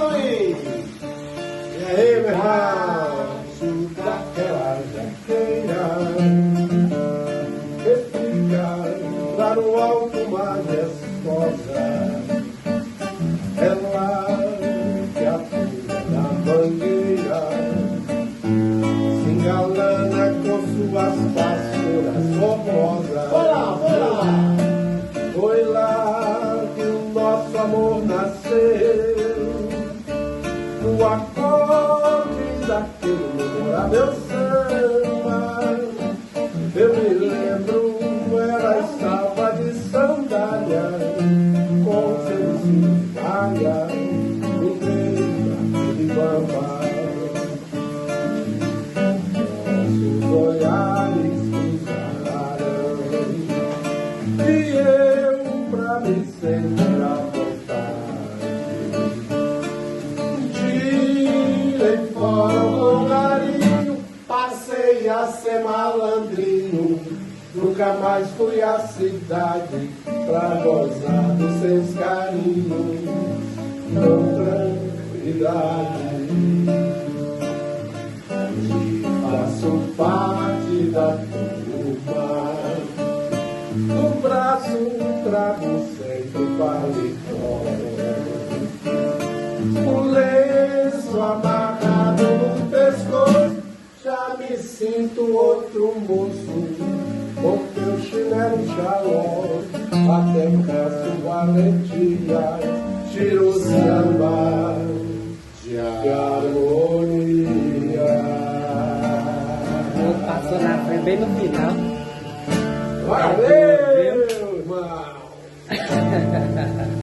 Luiz! E aí, meu irmão? Daquela jaqueira que fica lá no alto majestosa, ela que atua na mangueira se engalana com suas vassouras formosas. Foi lá que o nosso amor nasceu, no acorde daquele memorável samba. Eu me lembro, ela estava de sandália, com seu vestido de malha, no meio daquele bamba. Nossos olhares cruzaram e eu, pra me sentir à vontade, tirei fora o lugarinho, passei a ser malandrinho. Nunca mais fui à cidade pra gozar dos seus carinhos com tranquilidade. Hoje faço parte da turma, no braço trago sempre o paletó, o lenço amarrado no pescoço, já me sinto outro moço, com teu chinelo xaló, até peço valentia, tiro o samba de harmonia. Passou na frente bem no final. Valeu, irmão!